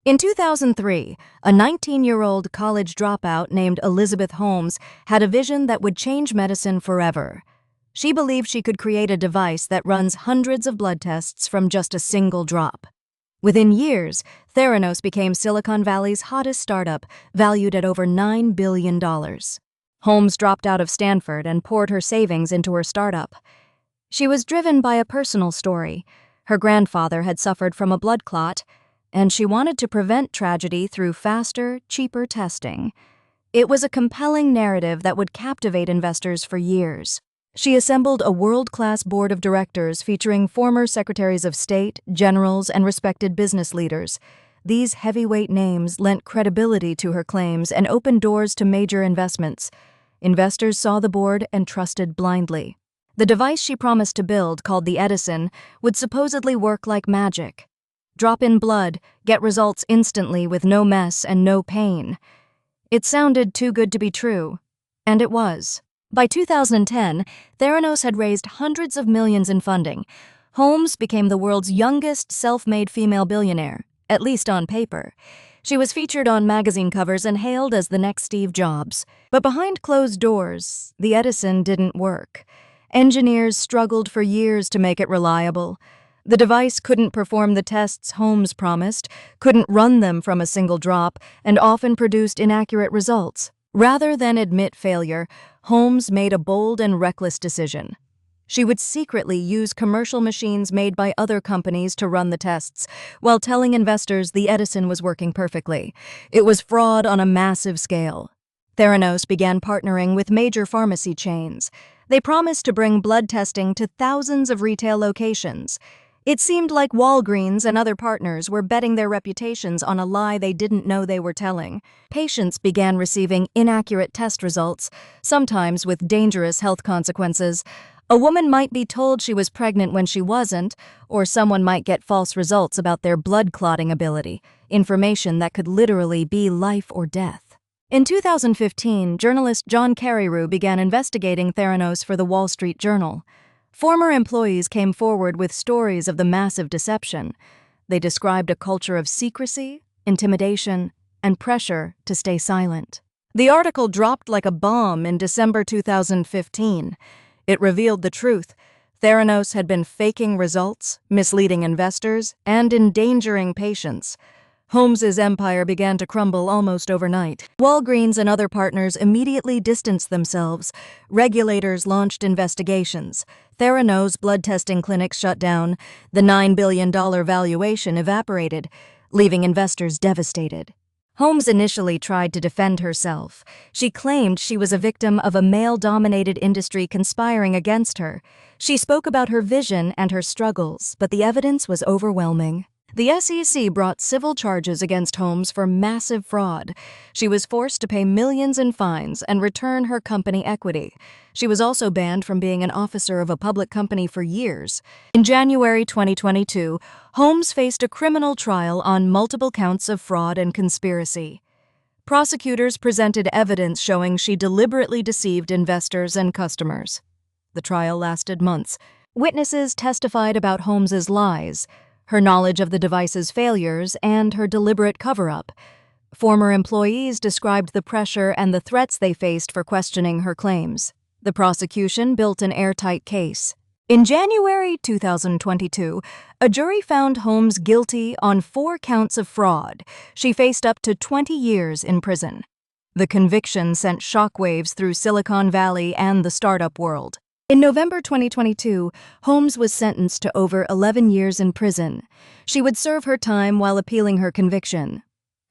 In 2003, a 19-year-old college dropout named Elizabeth Holmes had a vision that would change medicine forever. She believed she could create a device that runs hundreds of blood tests from just a single drop. Within years, Theranos became Silicon Valley's hottest startup, valued at over $9 billion. Holmes dropped out of Stanford and poured her savings into her startup. She was driven by a personal story. Her grandfather had suffered from a blood clot, and she wanted to prevent tragedy through faster, cheaper testing. It was a compelling narrative that would captivate investors for years. She assembled a world-class board of directors featuring former secretaries of state, generals, and respected business leaders. These heavyweight names lent credibility to her claims and opened doors to major investments. Investors saw the board and trusted blindly. The device she promised to build, called the Edison, would supposedly work like magic. Drop in blood, get results instantly with no mess and no pain. It sounded too good to be true, and it was. By 2010, Theranos had raised hundreds of millions in funding. Holmes became the world's youngest self-made female billionaire, at least on paper. She was featured on magazine covers and hailed as the next Steve Jobs. But behind closed doors, the Edison didn't work. Engineers struggled for years to make it reliable. The device couldn't perform the tests Holmes promised, couldn't run them from a single drop, and often produced inaccurate results. Rather than admit failure, Holmes made a bold and reckless decision. She would secretly use commercial machines made by other companies to run the tests, while telling investors the Edison was working perfectly. It was fraud on a massive scale. Theranos began partnering with major pharmacy chains. They promised to bring blood testing to thousands of retail locations. It seemed like Walgreens and other partners were betting their reputations on a lie they didn't know they were telling. Patients began receiving inaccurate test results, sometimes with dangerous health consequences. A woman might be told she was pregnant when she wasn't, or someone might get false results about their blood clotting ability, information that could literally be life or death. In 2015, journalist John Carreyrou began investigating Theranos for the Wall Street Journal. Former employees came forward with stories of the massive deception. They described a culture of secrecy, intimidation, and pressure to stay silent. The article dropped like a bomb in December 2015. It revealed the truth. Theranos had been faking results, misleading investors, and endangering patients. Holmes's empire began to crumble almost overnight. Walgreens and other partners immediately distanced themselves. Regulators launched investigations. Theranos blood testing clinics shut down. The $9 billion valuation evaporated, leaving investors devastated. Holmes initially tried to defend herself. She claimed she was a victim of a male-dominated industry conspiring against her. She spoke about her vision and her struggles, but the evidence was overwhelming. The SEC brought civil charges against Holmes for massive fraud. She was forced to pay millions in fines and return her company equity. She was also banned from being an officer of a public company for years. In January 2022, Holmes faced a criminal trial on multiple counts of fraud and conspiracy. Prosecutors presented evidence showing she deliberately deceived investors and customers. The trial lasted months. Witnesses testified about Holmes's lies, her knowledge of the device's failures, and her deliberate cover-up. Former employees described the pressure and the threats they faced for questioning her claims. The prosecution built an airtight case. In January 2022, a jury found Holmes guilty on 4 counts of fraud. She faced up to 20 years in prison. The conviction sent shockwaves through Silicon Valley and the startup world. In November 2022, Holmes was sentenced to over 11 years in prison. She would serve her time while appealing her conviction.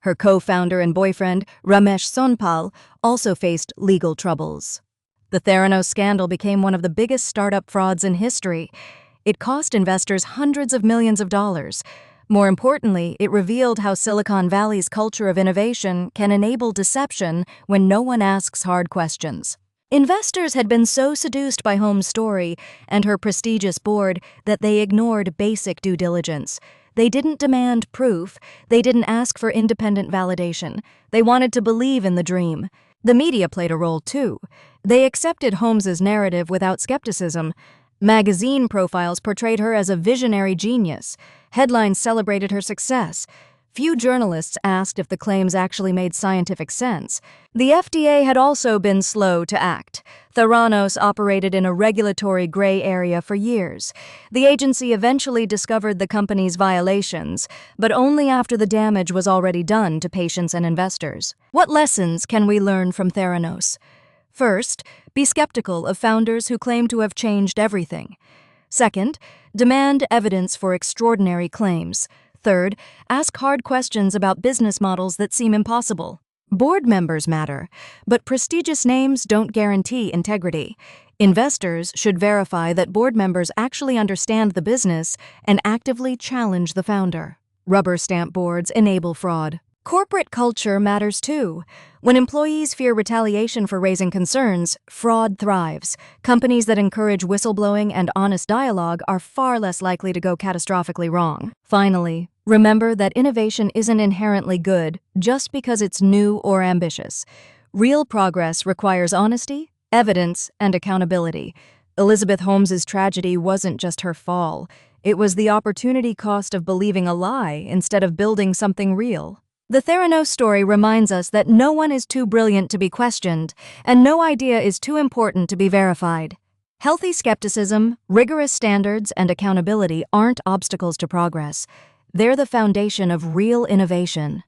Her co-founder and boyfriend, Ramesh Sonpal, also faced legal troubles. The Theranos scandal became one of the biggest startup frauds in history. It cost investors hundreds of millions of dollars. More importantly, it revealed how Silicon Valley's culture of innovation can enable deception when no one asks hard questions. Investors had been so seduced by Holmes' story and her prestigious board that they ignored basic due diligence. They didn't demand proof. They didn't ask for independent validation. They wanted to believe in the dream. The media played a role, too. They accepted Holmes's narrative without skepticism. Magazine profiles portrayed her as a visionary genius. Headlines celebrated her success. Few journalists asked if the claims actually made scientific sense. The FDA had also been slow to act. Theranos operated in a regulatory gray area for years. The agency eventually discovered the company's violations, but only after the damage was already done to patients and investors. What lessons can we learn from Theranos? First, be skeptical of founders who claim to have changed everything. Second, demand evidence for extraordinary claims. Third, ask hard questions about business models that seem impossible. Board members matter, but prestigious names don't guarantee integrity. Investors should verify that board members actually understand the business and actively challenge the founder. Rubber stamp boards enable fraud. Corporate culture matters too. When employees fear retaliation for raising concerns, fraud thrives. Companies that encourage whistleblowing and honest dialogue are far less likely to go catastrophically wrong. Finally, remember that innovation isn't inherently good just because it's new or ambitious. Real progress requires honesty, evidence, and accountability. Elizabeth Holmes's tragedy wasn't just her fall. It was the opportunity cost of believing a lie instead of building something real. The Theranos story reminds us that no one is too brilliant to be questioned, and no idea is too important to be verified. Healthy skepticism, rigorous standards, and accountability aren't obstacles to progress. They're the foundation of real innovation.